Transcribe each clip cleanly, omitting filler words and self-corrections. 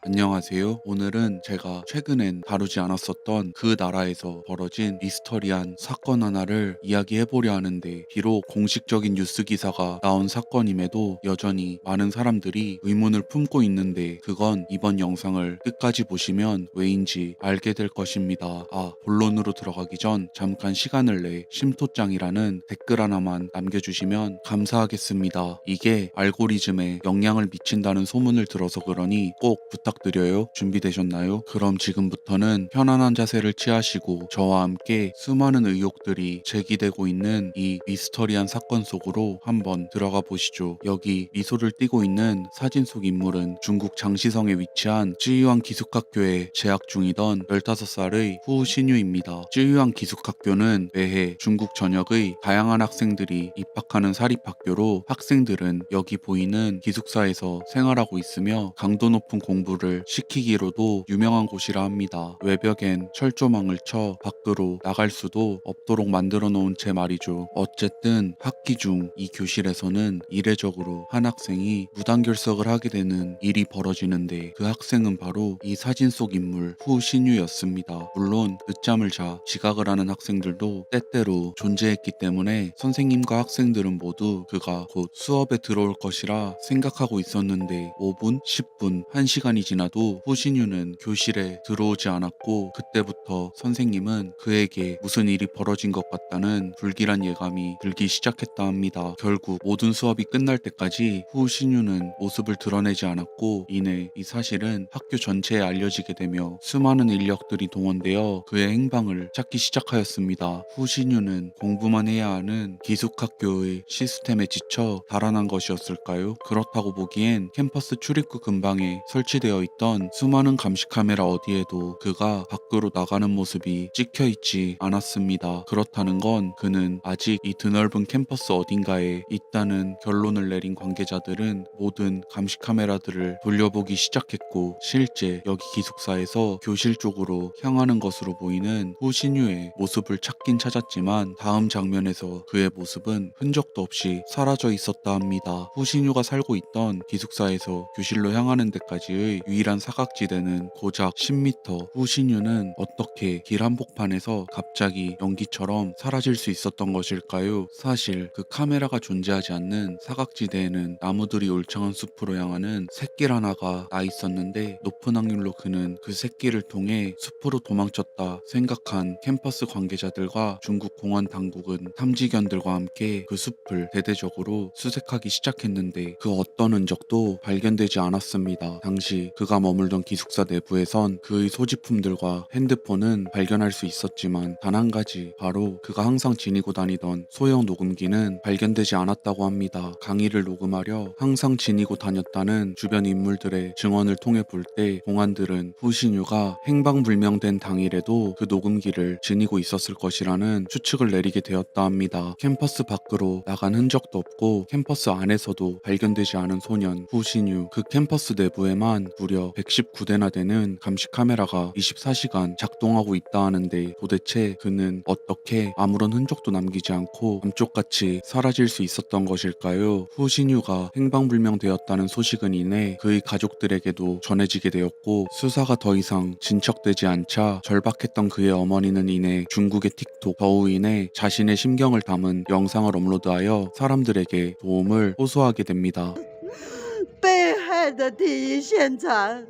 안녕하세요. 오늘은 제가 최근엔 다루지 않았었던 그 나라에서 벌어진 미스터리한 사건 하나를 이야기해보려 하는데, 비록 공식적인 뉴스 기사가 나온 사건임에도 여전히 많은 사람들이 의문을 품고 있는데, 그건 이번 영상을 끝까지 보시면 왜인지 알게 될 것입니다. 본론으로 들어가기 전 잠깐 시간을 내 심토짱이라는 댓글 하나만 남겨주시면 감사하겠습니다. 이게 알고리즘에 영향을 미친다는 소문을 들어서 그러니 꼭 부탁드려요. 준비되셨나요? 그럼 지금부터는 편안한 자세를 취하시고 저와 함께 수많은 의혹들이 제기되고 있는 이 미스터리한 사건 속으로 한번 들어가 보시죠. 여기 미소를 띠고 있는 사진 속 인물은 중국 장시성에 위치한 쯔유안 기숙학교에 재학 중이던 15살의 후신유입니다. 쯔유안 기숙학교는 매해 중국 전역의 다양한 학생들이 입학하는 사립학교로, 학생들은 여기 보이는 기숙사에서 생활하고 있으며 강도 높은 공부를 시키기로도 유명한 곳이라 합니다. 외벽엔 철조망을 쳐 밖으로 나갈 수도 없도록 만들어 놓은 채 말이죠. 어쨌든 학기 중 이 교실에서는 이례적으로 한 학생이 무단결석을 하게 되는 일이 벌어지는데, 그 학생은 바로 이 사진 속 인물 후신유였습니다. 물론 늦잠을 자 지각을 하는 학생들도 때때로 존재했기 때문에 선생님과 학생들은 모두 그가 곧 수업에 들어올 것이라 생각하고 있었는데, 5분, 10분, 1시간이 지나도 후신유는 교실에 들어오지 않았고, 그때부터 선생님은 그에게 무슨 일이 벌어진 것 같다는 불길한 예감이 들기 시작했다 합니다. 결국 모든 수업이 끝날 때까지 후신유는 모습을 드러내지 않았고, 이내 이 사실은 학교 전체에 알려지게 되며 수많은 인력들이 동원되어 그의 행방을 찾기 시작하였습니다. 후신유는 공부만 해야 하는 기숙학교의 시스템에 지쳐 달아난 것이었을까요? 그렇다고 보기엔 캠퍼스 출입구 근방에 설치되어 있던 수많은 감시 카메라 어디에도 그가 밖으로 나가는 모습이 찍혀 있지 않았습니다. 그렇다는 건 그는 아직 이 드넓은 캠퍼스 어딘가에 있다는 결론을 내린 관계자들은 모든 감시 카메라들을 돌려보기 시작했고, 실제 여기 기숙사에서 교실 쪽으로 향하는 것으로 보이는 후신유의 모습을 찾긴 찾았지만, 다음 장면에서 그의 모습은 흔적도 없이 사라져 있었다 합니다. 후신유가 살고 있던 기숙사에서 교실로 향하는 데까지의 유일한 사각지대는 고작 10m. 후신유는 어떻게 길 한복판에서 갑자기 연기처럼 사라질 수 있었던 것일까요? 사실 그 카메라가 존재하지 않는 사각지대에는 나무들이 울창한 숲으로 향하는 샛길 하나가 나 있었는데, 높은 확률로 그는 그 샛길을 통해 숲으로 도망쳤다 생각한 캠퍼스 관계자들과 중국 공안 당국은 탐지견들과 함께 그 숲을 대대적으로 수색하기 시작했는데, 그 어떤 흔적도 발견되지 않았습니다. 당시 그가 머물던 기숙사 내부에선 그의 소지품들과 핸드폰은 발견할 수 있었지만, 단 한 가지, 바로 그가 항상 지니고 다니던 소형 녹음기는 발견되지 않았다고 합니다. 강의를 녹음하려 항상 지니고 다녔다는 주변 인물들의 증언을 통해 볼 때, 공안들은 후신유가 행방불명된 당일에도 그 녹음기를 지니고 있었을 것이라는 추측을 내리게 되었다 합니다. 캠퍼스 밖으로 나간 흔적도 없고 캠퍼스 안에서도 발견되지 않은 소년 후신유, 그 캠퍼스 내부에만 무려 119대나 되는 감시 카메라가 24시간 작동하고 있다 하는데, 도대체 그는 어떻게 아무런 흔적도 남기지 않고 감쪽같이 사라질 수 있었던 것일까요? 후신유가 행방불명되었다는 소식은 이내 그의 가족들에게도 전해지게 되었고, 수사가 더 이상 진척되지 않자 절박했던 그의 어머니는 이내 중국의 틱톡 더우인에 자신의 심경을 담은 영상을 업로드하여 사람들에게 도움을 호소하게 됩니다. 被害的第一现场，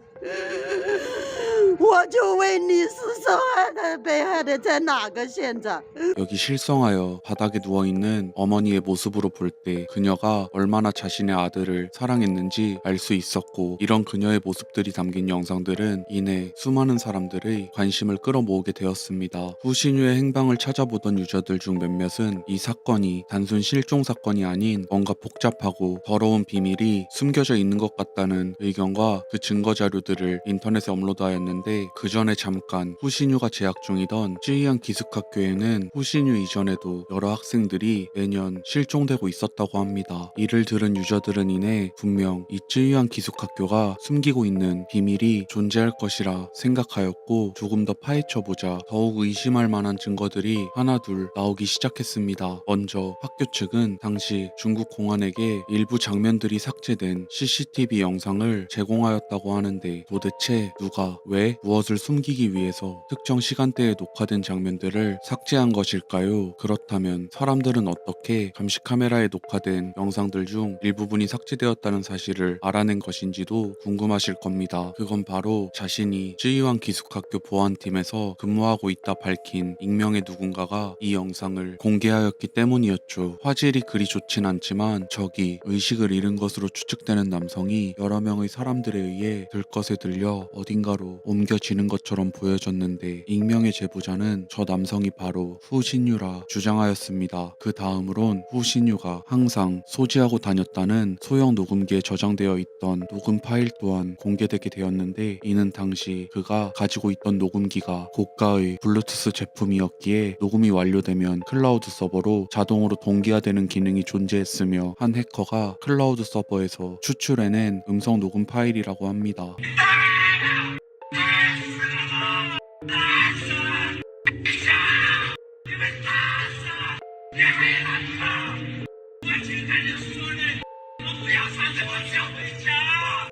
我就问你是受害的、被害的在哪个现场？ 여기 실성하여 바닥에 누워있는 어머니의 모습으로 볼 때 그녀가 얼마나 자신의 아들을 사랑했는지 알 수 있었고, 이런 그녀의 모습들이 담긴 영상들은 이내 수많은 사람들의 관심을 끌어모으게 되었습니다. 후신유의 행방을 찾아보던 유저들 중 몇몇은 이 사건이 단순 실종 사건이 아닌 뭔가 복잡하고 더러운 비밀이 숨겨져 있는 것 같다는 의견과 그 증거 자료들을 인터넷에 업로드하였는데, 하는데 그 전에 잠깐 후신유가 재학 중이던 쯔이안 기숙학교에는 후신유 이전에도 여러 학생들이 매년 실종되고 있었다고 합니다. 이를 들은 유저들은 이내 분명 이 쯔이안 기숙학교가 숨기고 있는 비밀이 존재할 것이라 생각하였고 조금 더 파헤쳐보자 더욱 의심할 만한 증거들이 하나둘 나오기 시작했습니다. 먼저 학교 측은 당시 중국 공안에게 일부 장면들이 삭제된 CCTV 영상을 제공하였다고 하는데 도대체 누가 왜 무엇을 숨기기 위해서 특정 시간대에 녹화된 장면들을 삭제한 것일까요? 그렇다면 사람들은 어떻게 감시 카메라에 녹화된 영상들 중 일부분이 삭제되었다는 사실을 알아낸 것인지도 궁금하실 겁니다. 그건 바로 자신이 쯔이완 기숙학교 보안팀에서 근무하고 있다 밝힌 익명의 누군가가 이 영상을 공개하였기 때문이었죠. 화질이 그리 좋진 않지만 적이 의식을 잃은 것으로 추측되는 남성이 여러 명의 사람들에 의해 들것에 들려 어딘가로 옮겨지는 것처럼 보여졌는데 익명의 제보자는 저 남성이 바로 후신유라 주장하였습니다. 그 다음으론 후신유가 항상 소지하고 다녔다는 소형 녹음기에 저장되어 있던 녹음 파일 또한 공개되게 되었는데 이는 당시 그가 가지고 있던 녹음기가 고가의 블루투스 제품이었기에 녹음이 완료되면 클라우드 서버로 자동으로 동기화되는 기능이 존재했으며 한 해커가 클라우드 서버에서 추출해낸 음성 녹음 파일이라고 합니다.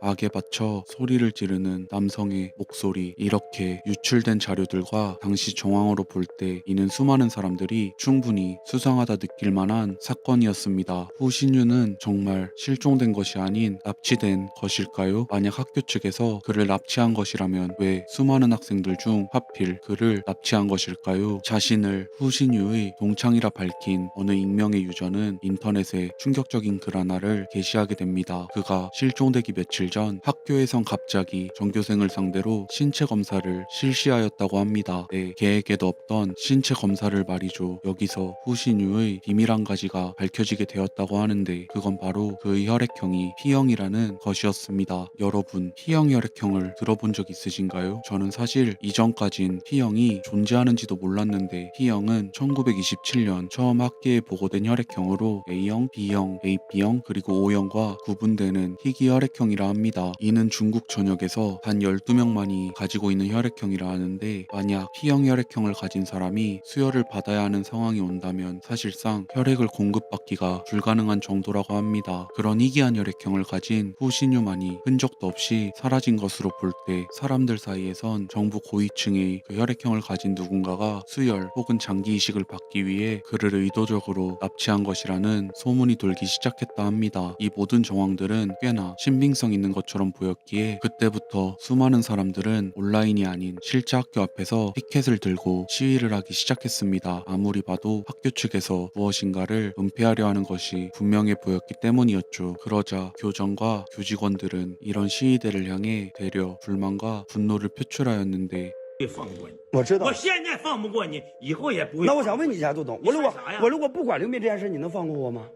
악에 받쳐 소리를 지르는 남성의 목소리, 이렇게 유출된 자료들과 당시 정황으로 볼 때 이는 수많은 사람들이 충분히 수상하다 느낄 만한 사건이었습니다. 후신유는 정말 실종된 것이 아닌 납치된 것일까요? 만약 학교 측에서 그를 납치한 것이라면 왜 수많은 학생들 중 하필 그를 납치한 것일까요? 자신을 후신유의 동창이라 밝힌 어느 익명의 유저는 인터넷에 충격적인 글 하나를 게시하게 됩니다. 그가 실종되기 며칠 전 학교에선 갑자기 전교생을 상대로 신체 검사를 실시하였다고 합니다. 내 계획에도 없던 신체 검사를 말이죠. 여기서 후신유의 비밀 한 가지가 밝혀지게 되었다고 하는데 그건 바로 그의 혈액형이 P형이라는 것이었습니다. 여러분, P형 혈액형을 들어본 적 있으신가요? 저는 사실 이전까진 P형이 존재하는지도 몰랐는데 P형은 1927년 처음 학계에 보고된 혈액형으로 A형, B형, AB형 그리고 O형과 구분되는 희귀 혈액형이라 합니다. 이는 중국 전역에서 단 12명만이 가지고 있는 혈액형이라 하는데 만약 P형 혈액형을 가진 사람이 수혈을 받아야 하는 상황이 온다면 사실상 혈액을 공급받기가 불가능한 정도라고 합니다. 그런 희귀한 혈액형을 가진 후신유만이 흔적도 없이 사라진 것으로 볼 때 사람들 사이에선 정부 고위층의 그 혈액형을 가진 누군가가 수혈 혹은 장기 이식을 받기 위해 그를 의도적으로 납치한 것이라는 소문이 돌기 시작했다 합니다. 이 모든 정황들은 꽤나 신빙성 있는 것처럼 보였기에 그때부터 수많은 사람들은 온라인이 아닌 실제 학교 앞에서 피켓을 들고 시위를 하기 시작했습니다. 아무리 봐도 학교 측에서 무엇인가를 은폐하려 하는 것이 분명해 보였기 때문이었죠. 그러자 교정과 교직원들은 이런 시위대를 향해 대려 불만과 분노를 표출하였는데 会放过你。我知道我。现在放不过你，以后也不会。那我想问你一下，杜总，你说啥呀我如果不管刘明这件事，你能放过我吗？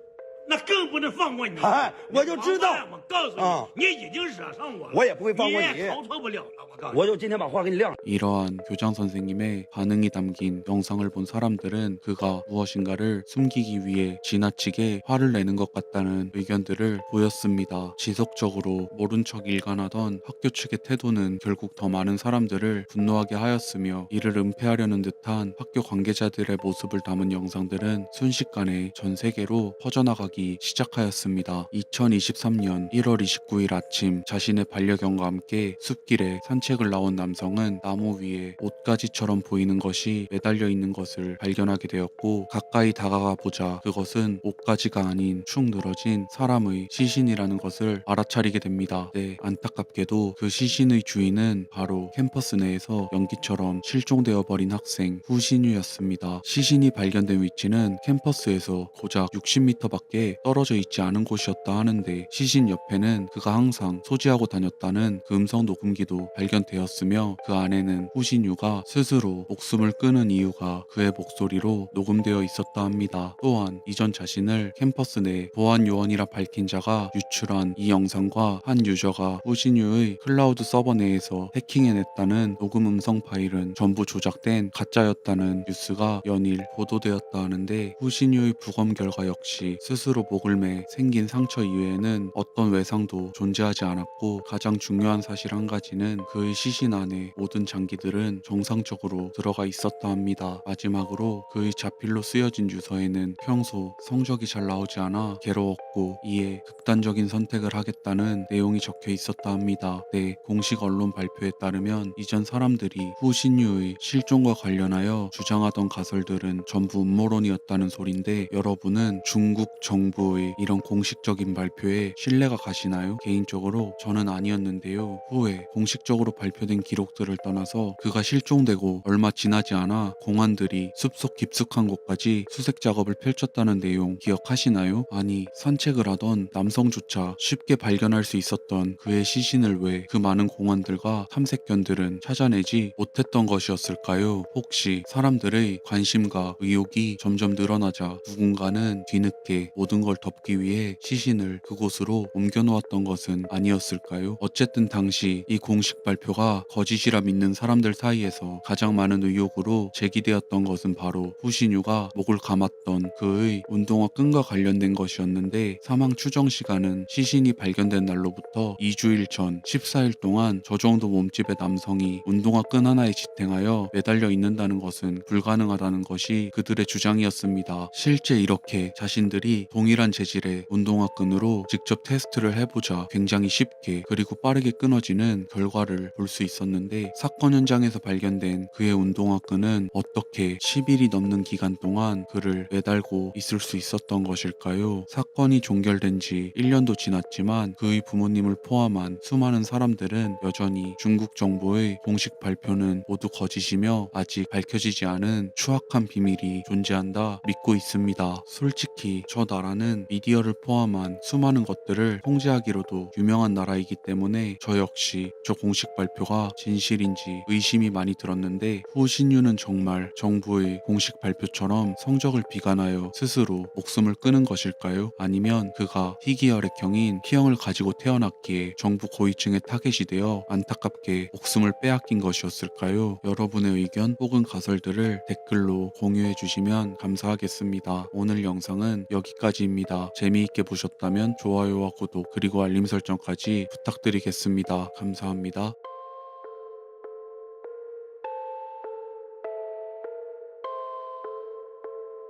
那更不能放过你。哎我就知道王八蛋我告诉你，啊你已经惹上我了，我也不会放过你你也逃脱不了了。我告诉你，我就今天把话给你亮了。 이러한 교장 선생님의 반응이 담긴 영상을 본 사람들은 그가 무엇인가를 숨기기 위해 지나치게 화를 내는 것 같다는 의견들을 보였습니다. 지속적으로 모른 척 일관하던 학교 측의 태도는 결국 더 많은 사람들을 분노하게 하였으며 이를 은폐하려는 듯한 학교 관계자들의 모습을 담은 영상들은 순식간에 전 세계로 퍼져나가기 시작하였습니다. 2023년 1월 29일 아침 자신의 반려견과 함께 숲길에 산책을 나온 남성은 나무 위에 옷가지처럼 보이는 것이 매달려 있는 것을 발견하게 되었고 가까이 다가가 보자 그것은 옷가지가 아닌 축 늘어진 사람의 시신이라는 것을 알아차리게 됩니다. 네, 안타깝게도 그 시신의 주인은 바로 캠퍼스 내에서 연기처럼 실종되어 버린 학생 후신유였습니다. 시신이 발견된 위치는 캠퍼스에서 고작 60m밖에 밖에 떨어져 있지 않은 곳이었다 하는데 시신 옆에는 그가 항상 소지하고 다녔다는 그 음성 녹음기도 발견되었으며 그 안에는 후신유가 스스로 목숨을 끊은 이유가 그의 목소리로 녹음되어 있었다 합니다. 또한 이전 자신을 캠퍼스 내 보안 요원이라 밝힌 자가 유출한 이 영상과 한 유저가 후신유의 클라우드 서버 내에서 해킹해냈다는 녹음 음성 파일은 전부 조작된 가짜였다는 뉴스가 연일 보도되었다 하는데 후신유의 부검 결과 역시 스스로 목을 매 생긴 상처 이외에는 어떤 외상도 존재하지 않았고 가장 중요한 사실 한 가지는 그의 시신 안에 모든 장기들은 정상적으로 들어가 있었다 합니다. 마지막으로 그의 자필로 쓰여진 유서에는 평소 성적이 잘 나오지 않아 괴로웠고 이에 극단적인 선택을 하겠다는 내용이 적혀 있었다 합니다. 네, 공식 언론 발표에 따르면 이전 사람들이 후신유의 실종과 관련하여 주장하던 가설들은 전부 음모론이었다는 소린데 여러분은 중국 정부의 이런 공식적인 발표에 신뢰가 가시나요? 개인적으로 저는 아니었는데요. 후에 공식적으로 발표된 기록들을 떠나서 그가 실종되고 얼마 지나지 않아 공안들이 숲속 깊숙한 곳까지 수색 작업을 펼쳤다는 내용 기억하시나요? 아니, 산책을 하던 남성조차 쉽게 발견할 수 있었던 그의 시신을 왜 그 많은 공안들과 탐색견들은 찾아내지 못했던 것이었을까요? 혹시 사람들의 관심과 의혹이 점점 늘어나자 누군가는 뒤늦게 모든 걸 덮기 위해 시신을 그곳으로 옮겨놓았던 것은 아니었을까요? 어쨌든 당시 이 공식 발표가 거짓이라 믿는 사람들 사이에서 가장 많은 의혹으로 제기되었던 것은 바로 후신유가 목을 감았던 그의 운동화 끈과 관련된 것이었는데 사망 추정 시간은 시신이 발견된 날로부터 2주일 전 14일 동안 저 정도 몸집의 남성이 운동화 끈 하나에 지탱하여 매달려 있는다는 것은 불가능하다는 것이 그들의 주장이었습니다. 실제 이렇게 자신들이 동일한 재질의 운동화 끈으로 직접 테스트를 해보자 굉장히 쉽게 그리고 빠르게 끊어지는 결과를 볼 수 있었는데 사건 현장에서 발견된 그의 운동화 끈은 어떻게 10일이 넘는 기간 동안 그를 매달고 있을 수 있었던 것일까요? 사건이 종결된 지 1년도 지났지만 그의 부모님을 포함한 수많은 사람들은 여전히 중국 정부의 공식 발표는 모두 거짓이며 아직 밝혀지지 않은 추악한 비밀이 존재한다 믿고 있습니다. 솔직히 저 나라는 미디어를 포함한 수많은 것들을 통제하기로도 유명한 나라이기 때문에 저 역시 저 공식 발표가 진실인지 의심이 많이 들었는데 후신유는 정말 정부의 공식 발표처럼 성적을 비관하여 스스로 목숨을 끊은 것일까요? 아니면 그가 희귀혈액형인 T형을 가지고 태어났기에 정부 고위층의 타겟이 되어 안타깝게 목숨을 빼앗긴 것이었을까요? 여러분의 의견 혹은 가설들을 댓글로 공유해 주시면 감사하겠습니다. 오늘 영상은 여기까지입니다. 재미있게 보셨다면 좋아요와 구독 그리고 알림 설정까지 부탁드리겠습니다. 감사합니다.